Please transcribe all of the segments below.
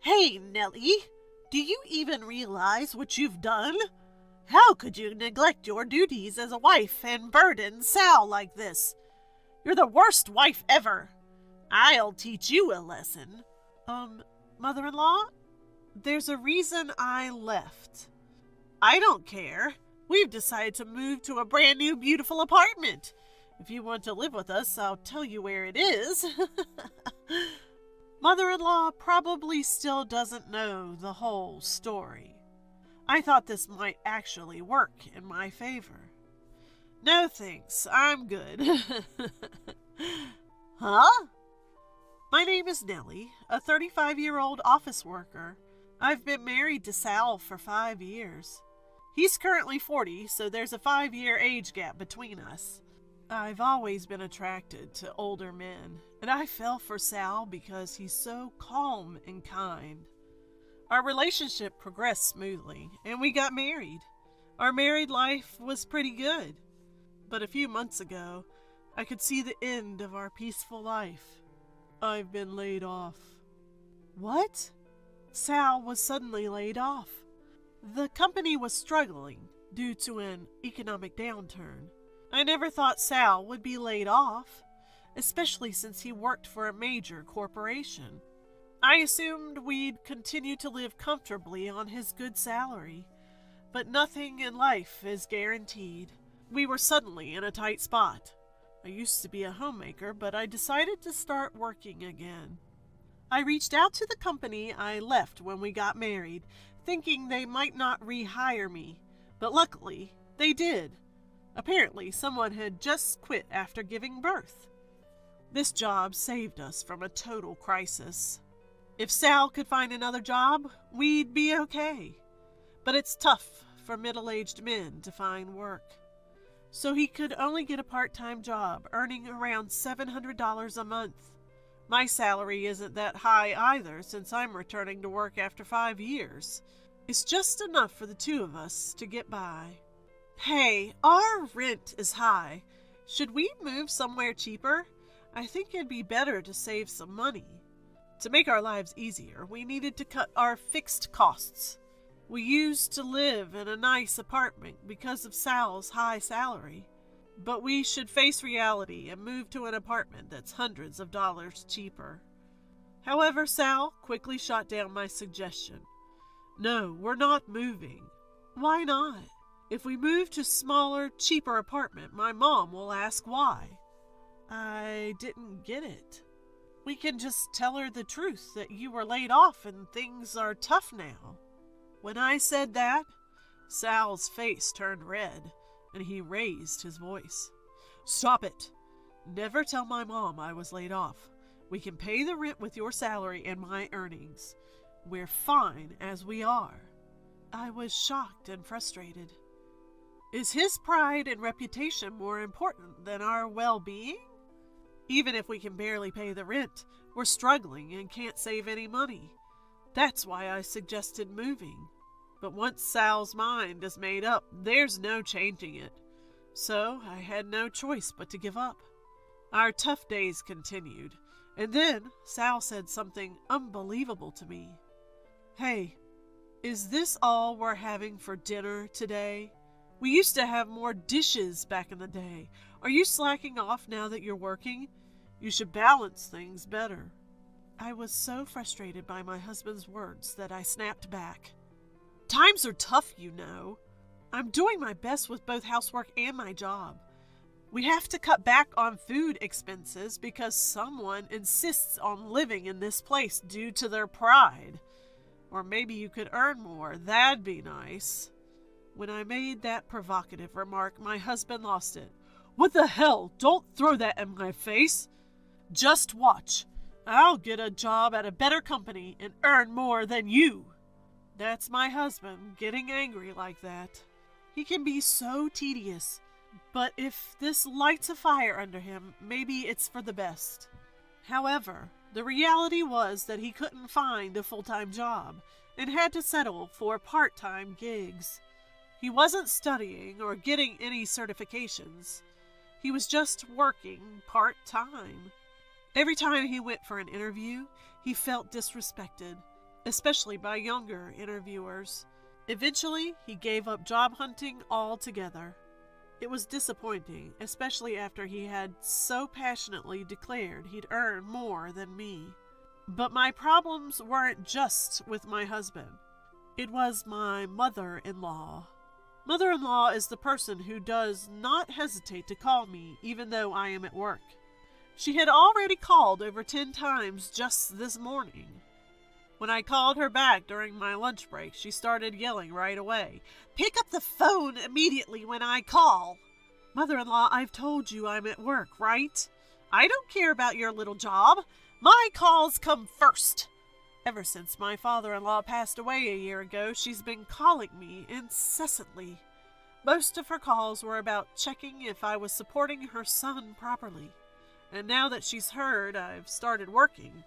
Hey, Nellie, do you even realize what you've done? How could you neglect your duties as a wife and burden Sal like this? You're the worst wife ever. I'll teach you a lesson. Mother-in-law, there's a reason I left. I don't care. We've decided to move to a brand new beautiful apartment. If you want to live with us, I'll tell you where it is. Mother-in-law probably still doesn't know the whole story. I thought this might actually work in my favor. No thanks, I'm good. Huh? My name is Nellie, a 35-year-old office worker. I've been married to Sal for 5 years. He's currently 40, so there's a 5-year age gap between us. I've always been attracted to older men, and I fell for Sal because he's so calm and kind. Our relationship progressed smoothly, and we got married. Our married life was pretty good. But a few months ago, I could see the end of our peaceful life. I've been laid off. What? Sal was suddenly laid off. The company was struggling due to an economic downturn. I never thought Sal would be laid off, especially since he worked for a major corporation. I assumed we'd continue to live comfortably on his good salary, but nothing in life is guaranteed. We were suddenly in a tight spot. I used to be a homemaker, but I decided to start working again. I reached out to the company I left when we got married, thinking they might not rehire me, but luckily they did. Apparently, someone had just quit after giving birth. This job saved us from a total crisis. If Sal could find another job, we'd be okay. But it's tough for middle-aged men to find work. So he could only get a part-time job, earning around $700 a month. My salary isn't that high either, since I'm returning to work after 5 years. It's just enough for the two of us to get by. Hey, our rent is high. Should we move somewhere cheaper? I think it'd be better to save some money. To make our lives easier, we needed to cut our fixed costs. We used to live in a nice apartment because of Sal's high salary. But we should face reality and move to an apartment that's hundreds of dollars cheaper. However, Sal quickly shot down my suggestion. No, we're not moving. Why not? If we move to a smaller, cheaper apartment, my mom will ask why. I didn't get it. We can just tell her the truth that you were laid off and things are tough now. When I said that, Sal's face turned red and he raised his voice. Stop it! Never tell my mom I was laid off. We can pay the rent with your salary and my earnings. We're fine as we are. I was shocked and frustrated. Is his pride and reputation more important than our well-being? Even if we can barely pay the rent, we're struggling and can't save any money. That's why I suggested moving. But once Sal's mind is made up, there's no changing it. So I had no choice but to give up. Our tough days continued, and then Sal said something unbelievable to me. Hey, is this all we're having for dinner today? We used to have more dishes back in the day. Are you slacking off now that you're working? You should balance things better. I was so frustrated by my husband's words that I snapped back. Times are tough, you know. I'm doing my best with both housework and my job. We have to cut back on food expenses because someone insists on living in this place due to their pride. Or maybe you could earn more. That'd be nice. When I made that provocative remark, my husband lost it. What the hell? Don't throw that in my face. Just watch. I'll get a job at a better company and earn more than you. That's my husband getting angry like that. He can be so tedious, but if this lights a fire under him, maybe it's for the best. However, the reality was that he couldn't find a full-time job and had to settle for part-time gigs. He wasn't studying or getting any certifications. He was just working part-time. Every time he went for an interview, he felt disrespected. especially by younger interviewers. Eventually, he gave up job hunting altogether. It was disappointing, especially after he had so passionately declared he'd earn more than me. But my problems weren't just with my husband. It was my mother-in-law. Mother-in-law is the person who does not hesitate to call me even though I am at work. She had already called over 10 times just this morning. When I called her back during my lunch break, she started yelling right away. "Pick up the phone immediately when I call." Mother-in-law, I've told you I'm at work, right? I don't care about your little job. My calls come first. Ever since my father-in-law passed away a year ago, she's been calling me incessantly. Most of her calls were about checking if I was supporting her son properly. And now that she's heard I've started working,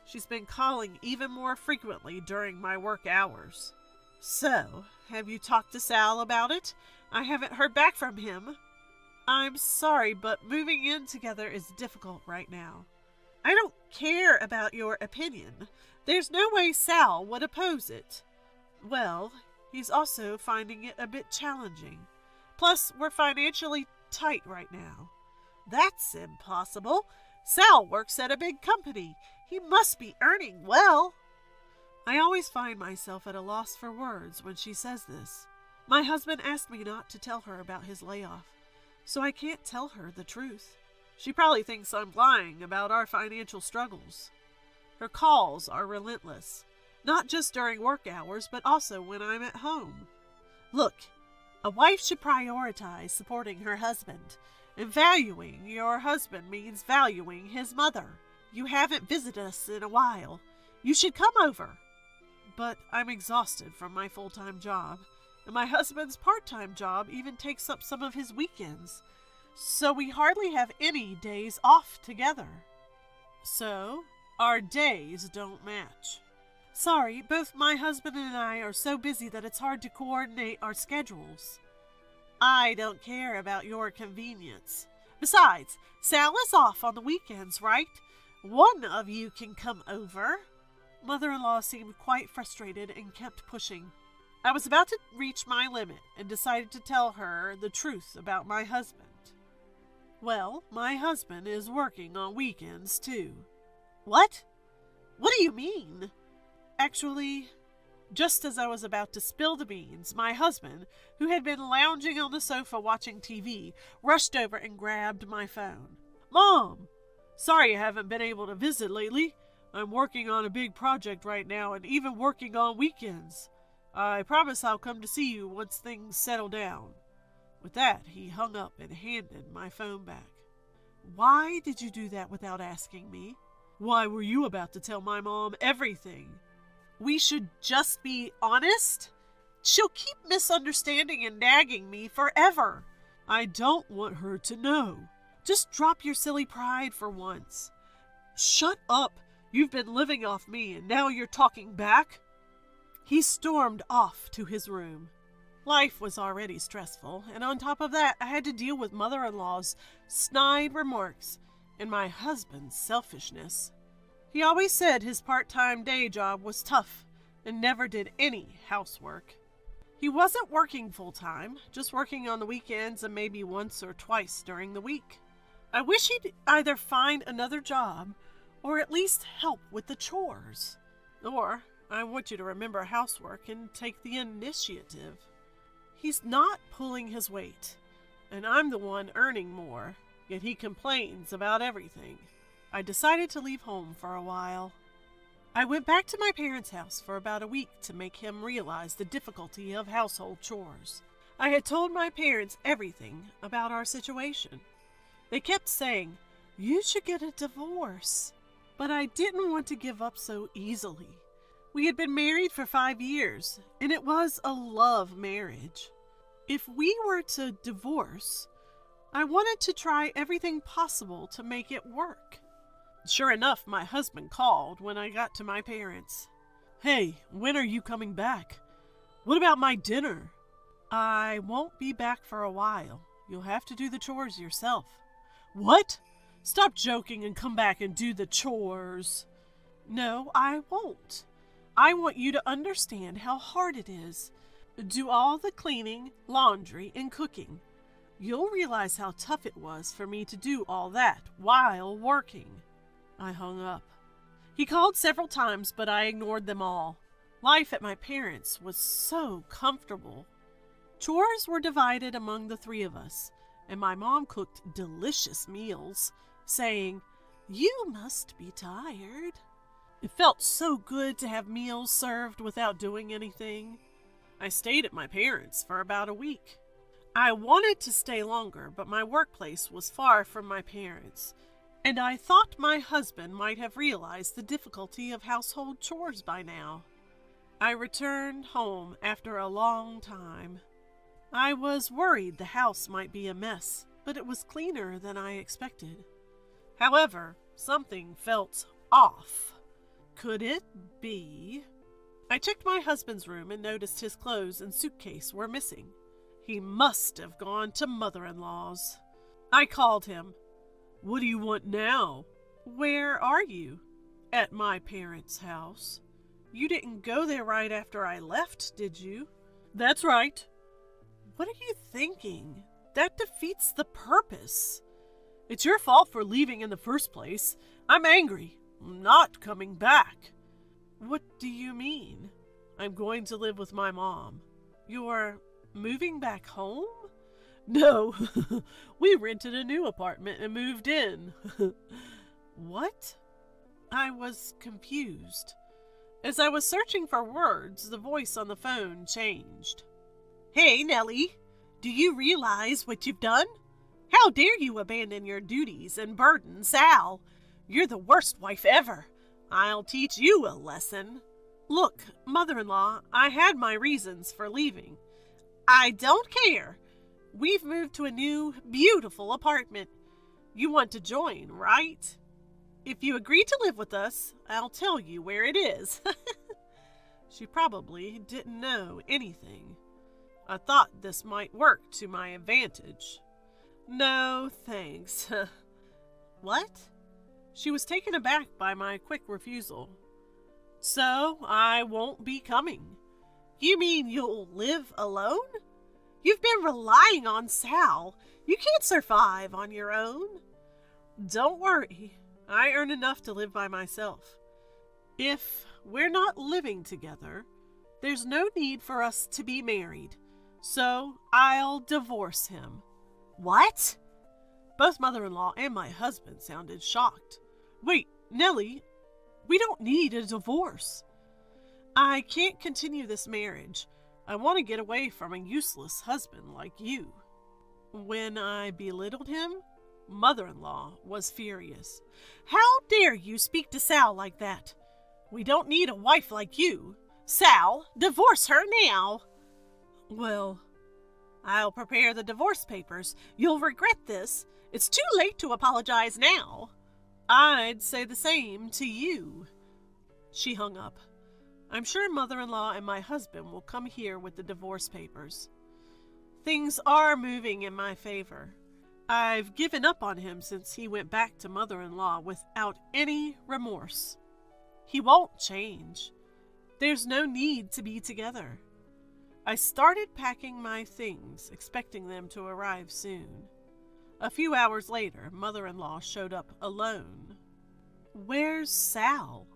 she's been calling even more frequently during my work hours. So, have you talked to Sal about it? I haven't heard back from him. I'm sorry, but moving in together is difficult right now. I don't care about your opinion. There's no way Sal would oppose it. Well, he's also finding it a bit challenging. Plus, we're financially tight right now. That's impossible. Sal works at a big company. He must be earning well. I always find myself at a loss for words when she says this. My husband asked me not to tell her about his layoff, so I can't tell her the truth. She probably thinks I'm lying about our financial struggles. Her calls are relentless, not just during work hours, but also when I'm at home. Look, a wife should prioritize supporting her husband, and valuing your husband means valuing his mother. You haven't visited us in a while. You should come over. But I'm exhausted from my full-time job, and my husband's part-time job even takes up some of his weekends, so we hardly have any days off together. So, our days don't match. Sorry, both my husband and I are so busy that it's hard to coordinate our schedules. I don't care about your convenience. Besides, Sal is off on the weekends, right? One of you can come over. Mother-in-law seemed quite frustrated and kept pushing. I was about to reach my limit and decided to tell her the truth about my husband. Well, my husband is working on weekends too. What? What do you mean? Actually, just as I was about to spill the beans, my husband, who had been lounging on the sofa watching TV, rushed over and grabbed my phone. Mom! Sorry I haven't been able to visit lately. I'm working on a big project right now and even working on weekends. I promise I'll come to see you once things settle down. With that, he hung up and handed my phone back. Why did you do that without asking me? Why were you about to tell my mom everything? We should just be honest? She'll keep misunderstanding and nagging me forever. I don't want her to know. Just drop your silly pride for once. Shut up. You've been living off me and now you're talking back? He stormed off to his room. Life was already stressful, and on top of that, I had to deal with mother-in-law's snide remarks and my husband's selfishness. He always said his part-time day job was tough and never did any housework. He wasn't working full-time, just working on the weekends and maybe once or twice during the week. I wish he'd either find another job or at least help with the chores. Or, I want you to remember housework and take the initiative. He's not pulling his weight, and I'm the one earning more, yet he complains about everything. I decided to leave home for a while. I went back to my parents' house for about a week to make him realize the difficulty of household chores. I had told my parents everything about our situation. They kept saying, "You should get a divorce." But I didn't want to give up so easily. We had been married for 5 years, and it was a love marriage. If we were to divorce, I wanted to try everything possible to make it work. Sure enough, my husband called when I got to my parents. "Hey, when are you coming back? What about my dinner?" "I won't be back for a while. You'll have to do the chores yourself." "What? Stop joking and come back and do the chores." "No, I won't. I want you to understand how hard it is. Do all the cleaning, laundry, and cooking. You'll realize how tough it was for me to do all that while working." I hung up. He called several times, but I ignored them all. Life at my parents' was so comfortable. Chores were divided among the three of us, and my mom cooked delicious meals, saying, "You must be tired." It felt so good to have meals served without doing anything. I stayed at my parents' for about a week. I wanted to stay longer, but my workplace was far from my parents, and I thought my husband might have realized the difficulty of household chores by now. I returned home after a long time. I was worried the house might be a mess, but it was cleaner than I expected. However, something felt off. Could it be? I checked my husband's room and noticed his clothes and suitcase were missing. He must have gone to mother-in-law's. I called him. "What do you want now?" "Where are you?" "At my parents' house." "You didn't go there right after I left, did you?" "That's right." "What are you thinking? That defeats the purpose." "It's your fault for leaving in the first place. I'm angry. I'm not coming back." "What do you mean?" "I'm going to live with my mom." "You're moving back home?" "No, we rented a new apartment and moved in." "What?" I was confused. As I was searching for words, the voice on the phone changed. "Hey, Nellie, do you realize what you've done? How dare you abandon your duties and burden Sal? You're the worst wife ever. I'll teach you a lesson." "Look, mother-in-law, I had my reasons for leaving." "I don't care. We've moved to a new, beautiful apartment. You want to join, right? If you agree to live with us, I'll tell you where it is." She probably didn't know anything. I thought this might work to my advantage. "No, thanks." "What?" She was taken aback by my quick refusal. "So I won't be coming." "You mean you'll live alone? You've been relying on Sal. You can't survive on your own." "Don't worry. I earn enough to live by myself. If we're not living together, there's no need for us to be married. So I'll divorce him." "What?" Both mother-in-law and my husband sounded shocked. "Wait, Nellie, we don't need a divorce." "I can't continue this marriage. I want to get away from a useless husband like you." When I belittled him, mother-in-law was furious. "How dare you speak to Sal like that? We don't need a wife like you. Sal, divorce her now." "Well, I'll prepare the divorce papers. You'll regret this. It's too late to apologize now." "I'd say the same to you." She hung up. I'm sure mother-in-law and my husband will come here with the divorce papers. Things are moving in my favor. I've given up on him since he went back to mother-in-law without any remorse. He won't change. There's no need to be together. I started packing my things, expecting them to arrive soon. A few hours later, mother-in-law showed up alone. "Where's Sal?"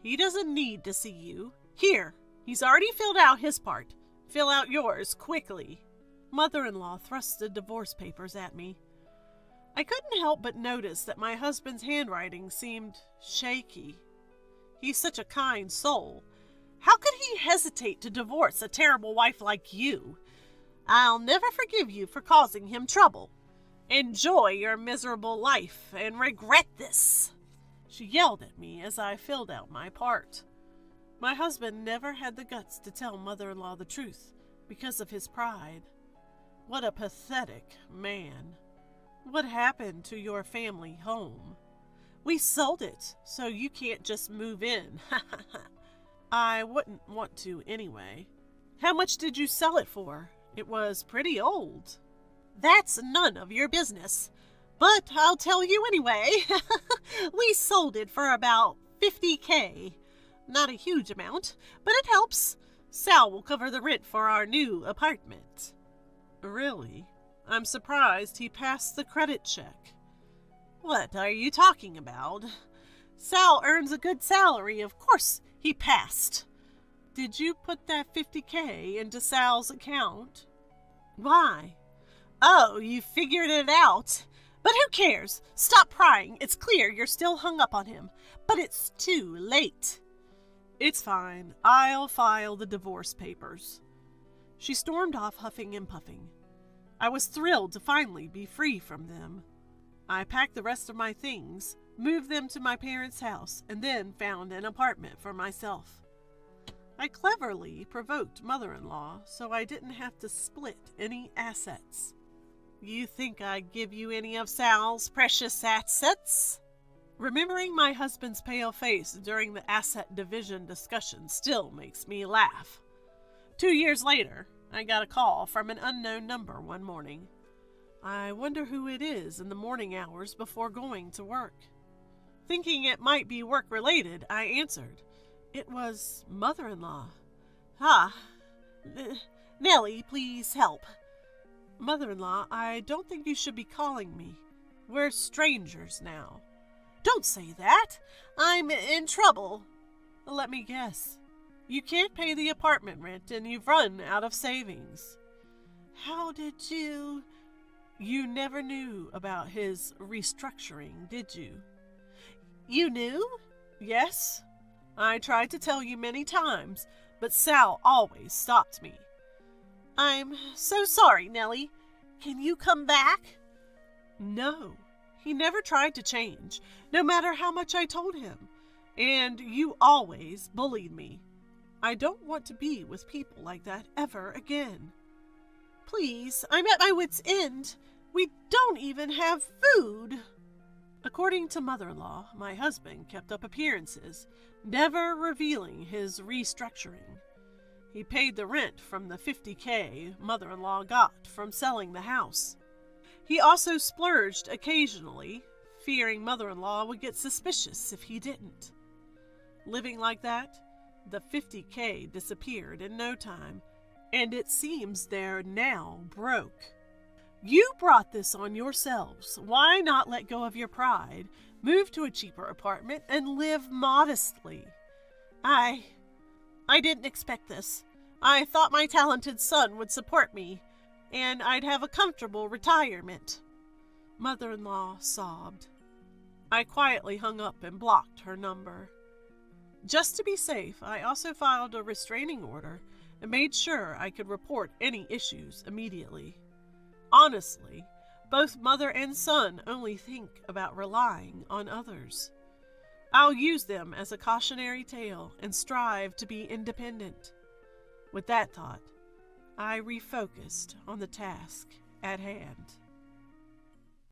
"He doesn't need to see you. Here, he's already filled out his part. Fill out yours quickly." Mother-in-law thrust the divorce papers at me. I couldn't help but notice that my husband's handwriting seemed shaky. He's such a kind soul. How could he hesitate to divorce a terrible wife like you? "I'll never forgive you for causing him trouble. Enjoy your miserable life and regret this." She yelled at me as I filled out my part. My husband never had the guts to tell mother-in-law the truth because of his pride. What a pathetic man. "What happened to your family home?" "We sold it, so you can't just move in." "I wouldn't want to anyway." "How much did you sell it for? It was pretty old." "That's none of your business. But I'll tell you anyway. We sold it for about $50,000. Not a huge amount, but it helps. Sal will cover the rent for our new apartment. Really? I'm surprised he passed the credit check. What are you talking about? Sal earns a good salary, of course he passed. Did you put that $50K into Sal's account? Why? Oh, you figured it out. But who cares? Stop prying. It's clear you're still hung up on him. But it's too late. It's fine. I'll file the divorce papers. She stormed off, huffing and puffing. I was thrilled to finally be free from them. I packed the rest of my things, moved them to my parents' house, and then found an apartment for myself. I cleverly provoked mother-in-law so I didn't have to split any assets. You think I'd give you any of Sal's precious assets? Remembering my husband's pale face during the asset division discussion still makes me laugh. 2 years later, I got a call from an unknown number one morning. I wonder who it is in the morning hours before going to work. Thinking it might be work-related, I answered. It was mother-in-law. Nellie, please help. Mother-in-law, I don't think you should be calling me. We're strangers now. Don't say that. I'm in trouble. Let me guess. You can't pay the apartment rent and you've run out of savings. How did you... You never knew about his restructuring, did you? You knew? Yes. I tried to tell you many times, but Sal always stopped me. I'm so sorry, Nellie. Can you come back? No. He never tried to change, no matter how much I told him. And you always bullied me. I don't want to be with people like that ever again. Please, I'm at my wit's end. We don't even have food. According to mother-in-law, my husband kept up appearances, never revealing his restructuring. He paid the rent from the $50K mother-in-law got from selling the house. He also splurged occasionally, fearing mother-in-law would get suspicious if he didn't. Living like that, the $50K disappeared in no time, and it seems they're now broke. You brought this on yourselves. Why not let go of your pride, move to a cheaper apartment, and live modestly? I didn't expect this. I thought my talented son would support me, and I'd have a comfortable retirement. Mother-in-law sobbed. I quietly hung up and blocked her number. Just to be safe, I also filed a restraining order and made sure I could report any issues immediately. Honestly, both mother and son only think about relying on others. I'll use them as a cautionary tale and strive to be independent. With that thought, I refocused on the task at hand.